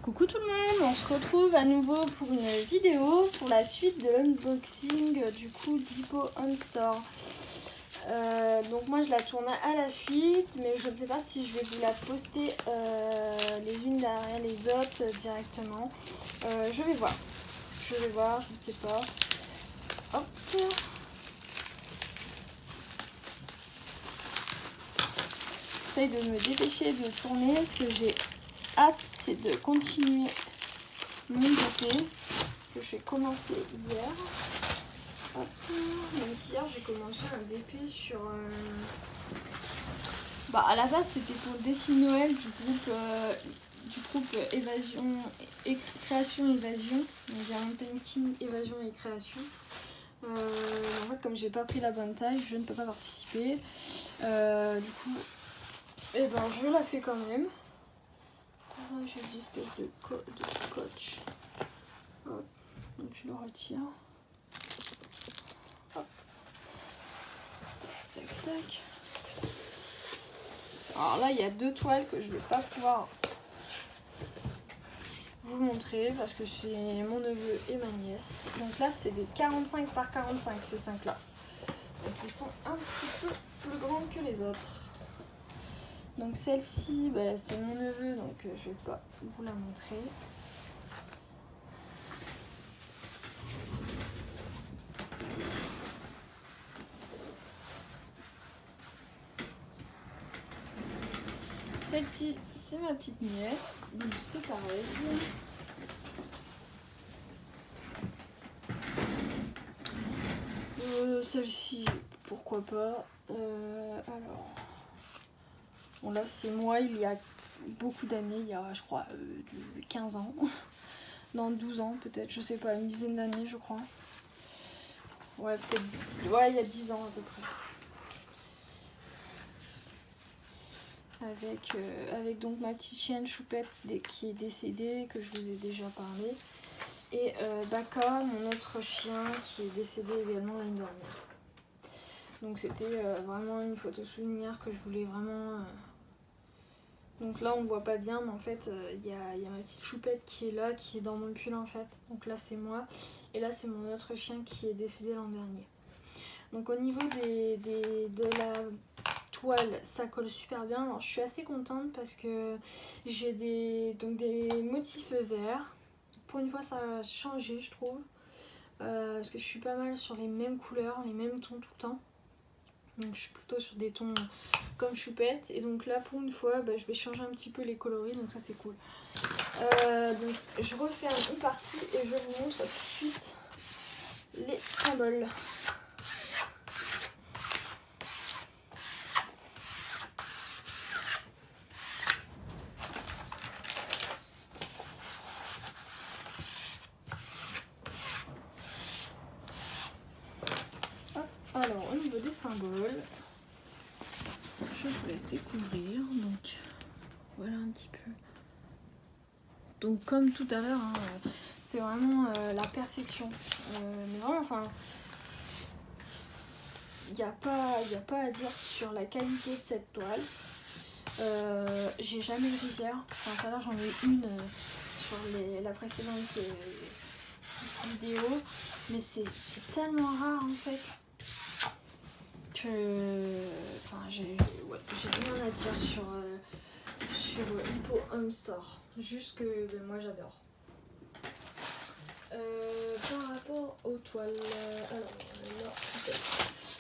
Coucou tout le monde, on se retrouve à nouveau pour une vidéo pour la suite de l'unboxing du coup d'Hippo Home Store. Donc moi je la tourne à la suite, mais je ne sais pas si je vais vous la poster les unes derrière les autres directement. Je vais voir, je ne sais pas. Hop. J'essaye de me dépêcher de tourner parce que j'ai hâte, c'est de continuer mon DP que j'ai commencé hier. Hop. Donc hier j'ai commencé un DP sur à la base c'était pour le défi Noël du groupe Évasion et Création Évasion. Donc il y a un painting Évasion et Création. En fait comme j'ai pas pris la bonne taille, je ne peux pas participer. Du coup je la fais quand même. J'ai des espèces de scotch. Hop. Donc je le retire. Hop. Tac, tac, tac. Alors là, il y a deux toiles que je ne vais pas pouvoir vous montrer parce que c'est mon neveu et ma nièce. Donc là, c'est des 45 par 45, ces 5-là. Donc ils sont un petit peu plus grandes que les autres. Donc celle-ci, c'est mon neveu, donc je vais pas vous la montrer. Celle-ci, c'est ma petite nièce, donc c'est pareil. Celle-ci, pourquoi pas. Alors, bon là c'est moi il y a beaucoup d'années, il y a je crois 15 ans, non 12 ans peut-être, je sais pas, une dizaine d'années je crois. Ouais peut-être, ouais il y a 10 ans à peu près. Avec donc ma petite chienne Choupette qui est décédée, que je vous ai déjà parlé. Et Baka, mon autre chien qui est décédé également l'année dernière. Donc c'était vraiment une photo souvenir que je voulais vraiment... Donc là on ne voit pas bien, mais en fait il y a ma petite Choupette qui est là, qui est dans mon pull en fait. Donc là c'est moi, et là c'est mon autre chien qui est décédé l'an dernier. Donc au niveau de la toile, ça colle super bien. Alors je suis assez contente parce que j'ai des motifs verts. Pour une fois ça a changé je trouve. Parce que je suis pas mal sur les mêmes couleurs, les mêmes tons tout le temps. Donc je suis plutôt sur des tons comme Choupette. Et donc là pour une fois je vais changer un petit peu les coloris, donc ça c'est cool. Donc je refais une partie et je vous montre tout de suite les symboles. Alors au niveau des symboles, je vous laisse découvrir. Donc voilà un petit peu. Donc comme tout à l'heure, c'est vraiment la perfection. Mais vraiment, enfin, il n'y a pas à dire sur la qualité de cette toile. J'ai jamais eu rivière. Enfin, tout à l'heure j'en ai une sur la précédente vidéo, mais c'est tellement rare en fait que, enfin, j'ai rien à dire sur Hippo Home Store. Juste que moi j'adore. Par rapport aux toiles, alors là,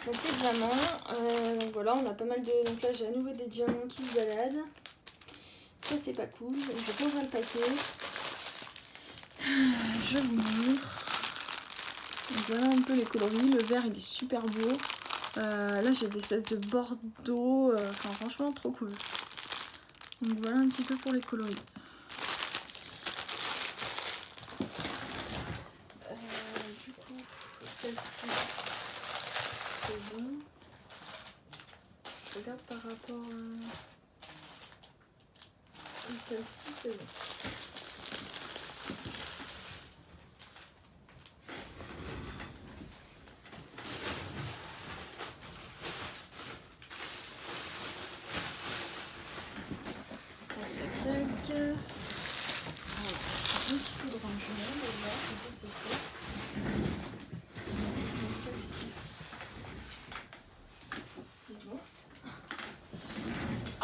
donc les diamants, donc voilà, on a pas mal de. Donc là j'ai à nouveau des diamants qui se baladent. Ça c'est pas cool. Je vais ouvrir le paquet. Je vous montre. Donc voilà un peu les coloris. Le vert il est super beau. Là j'ai des espèces de bordeaux. Enfin franchement trop cool. Donc voilà un petit peu pour les coloris. Du coup, celle-ci, c'est bon. Je regarde par rapport à celle-ci, c'est bon. Tac, tac, tac.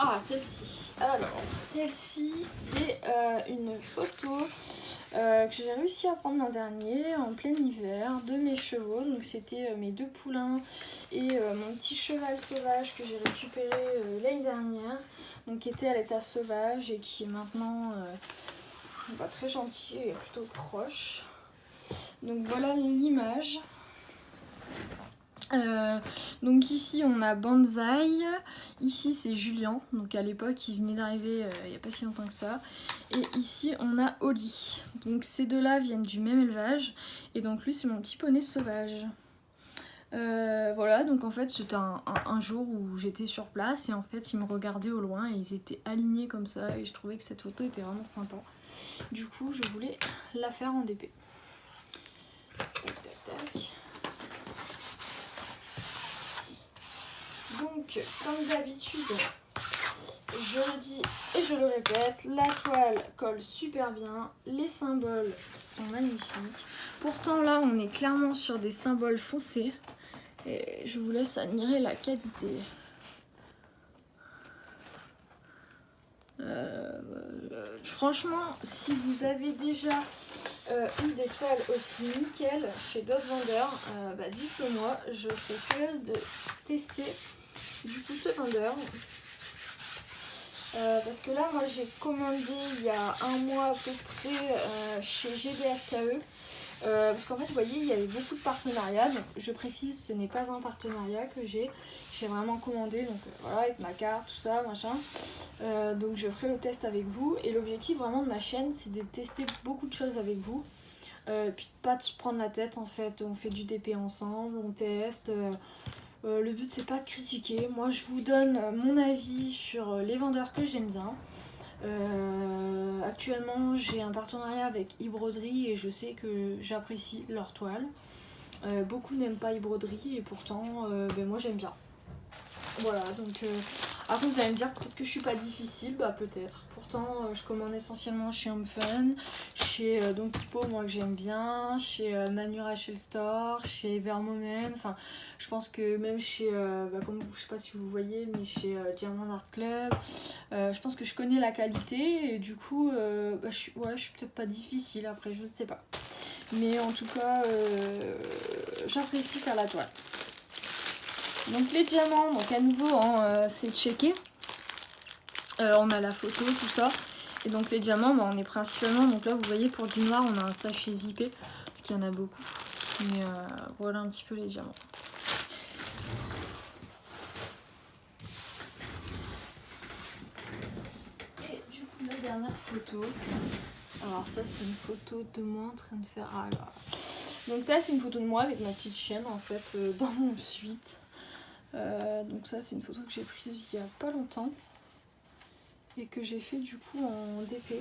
Ah, celle-ci. Alors, celle-ci, c'est une photo que j'ai réussi à prendre l'an dernier, en plein hiver, de mes chevaux. Donc, c'était mes 2 poulains et mon petit cheval sauvage que j'ai récupéré l'année dernière. Donc, qui était à l'état sauvage et qui est maintenant très gentil et plutôt proche. Donc, voilà l'image. Donc ici on a Banzai, ici c'est Julien, donc à l'époque il venait d'arriver il n'y a pas si longtemps que ça, et ici on a Oli. Donc ces deux-là viennent du même élevage, et donc lui c'est mon petit poney sauvage. Voilà, donc en fait c'était un jour où j'étais sur place et en fait ils me regardaient au loin et ils étaient alignés comme ça et je trouvais que cette photo était vraiment sympa. Du coup je voulais la faire en DP. Tac tac tac. Donc, comme d'habitude, je le dis et je le répète, la toile colle super bien, les symboles sont magnifiques. Pourtant là, on est clairement sur des symboles foncés et je vous laisse admirer la qualité. Franchement, si vous avez déjà eu des toiles aussi nickel chez d'autres vendeurs, dites-le moi, je serais curieuse de tester du coup ce vendeur. Parce que là, moi j'ai commandé il y a un mois à peu près chez GBFKE. Parce qu'en fait, vous voyez, il y avait beaucoup de partenariats. Donc, je précise, ce n'est pas un partenariat que j'ai. J'ai vraiment commandé, donc voilà, avec ma carte, tout ça, machin. Donc, je ferai le test avec vous. Et l'objectif vraiment de ma chaîne, c'est de tester beaucoup de choses avec vous. Puis pas de se prendre la tête en fait. On fait du DP ensemble, on teste. Le but, c'est pas de critiquer. Moi, je vous donne mon avis sur les vendeurs que j'aime bien. Actuellement j'ai un partenariat avec eBroderie et je sais que j'apprécie leur toile. Beaucoup n'aiment pas eBroderie et pourtant moi j'aime bien. Voilà, donc après vous allez me dire peut-être que je suis pas difficile, peut-être. Pourtant je commande essentiellement chez Home Fun, chez Donkey Po moi que j'aime bien, chez Manu Rachel Store, chez Vermomen, enfin je pense que même chez, comme je sais pas si vous voyez, mais chez Diamond Art Club, je pense que je connais la qualité et du coup je suis peut-être pas difficile, après je ne sais pas. Mais en tout cas j'apprécie faire la toile. Donc les diamants, donc à nouveau c'est checké. On a la photo, tout ça. Et donc les diamants, on est principalement, donc là vous voyez pour du noir on a un sachet zippé, parce qu'il y en a beaucoup. Mais voilà un petit peu les diamants. Et du coup la dernière photo, alors ça c'est une photo de moi en train de faire... Ah, là. Donc ça c'est une photo de moi avec ma petite chienne en fait dans mon suite. Donc ça c'est une photo que j'ai prise il y a pas longtemps et que j'ai fait du coup en DP.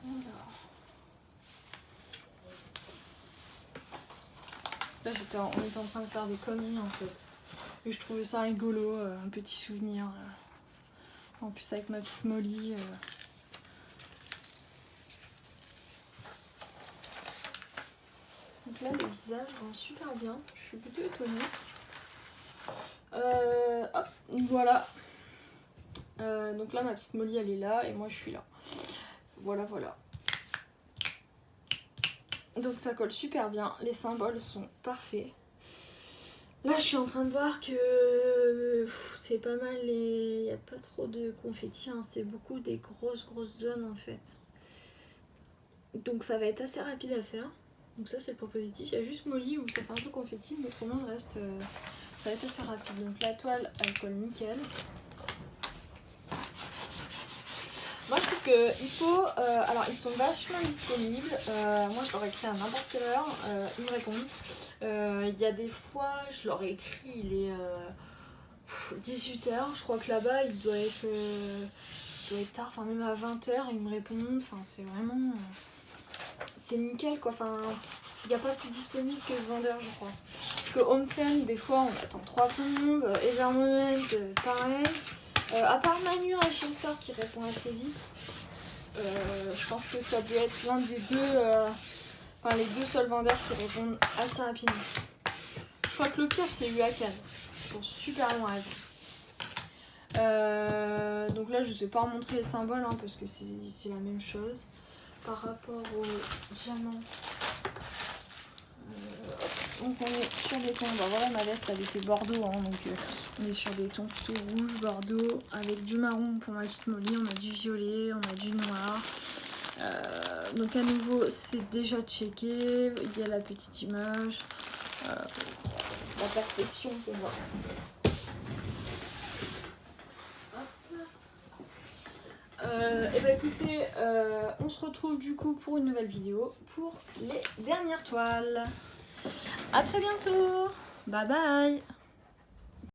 Voilà. Là on était en train de faire des conneries en fait. Et je trouvais ça rigolo, un petit souvenir. En plus avec ma petite Molly. Donc là le visage rend super bien, je suis plutôt étonnée. Hop, voilà. Donc là ma petite Molly elle est là et moi je suis là. Voilà. Donc ça colle super bien, les symboles sont parfaits. Là je suis en train de voir que c'est pas mal, il n'y a pas trop de confettis, hein. C'est beaucoup des grosses zones en fait. Donc ça va être assez rapide à faire. Donc ça c'est le point positif. Il y a juste Molly où ça fait un peu confetti, mais autrement le reste ça va être assez rapide. Donc la toile elle colle nickel. Moi je trouve que Hippo, alors ils sont vachement disponibles. Moi je leur écris à n'importe quelle heure, ils me répondent. Il y a des fois je leur écris, il est 18 h, je crois que là-bas il doit être tard, enfin même à 20 h ils me répondent. Enfin c'est vraiment... c'est nickel quoi, enfin il n'y a pas plus disponible que ce vendeur je crois. Parce que Home Fun des fois on attend 3 plombes, Evermoment pareil. À part Manu Rachel Store qui répond assez vite, je pense que ça peut être l'un des deux, les deux seuls vendeurs qui répondent assez rapidement. Je crois que le pire c'est Huacan. sont super longs à vivre. Donc là je ne vais pas remontrer les symboles hein, parce que c'est la même chose. Par rapport au diamant, donc on est sur des tons, bah voilà ma veste elle était bordeaux hein, donc on est sur des tons plutôt rouge, bordeaux, avec du marron pour ma petite Molly, on a du violet, on a du noir. Donc à nouveau c'est déjà checké, il y a la petite image, la perfection pour moi. Et bah écoutez, on se retrouve du coup pour une nouvelle vidéo pour les dernières toiles. A très bientôt, bye bye.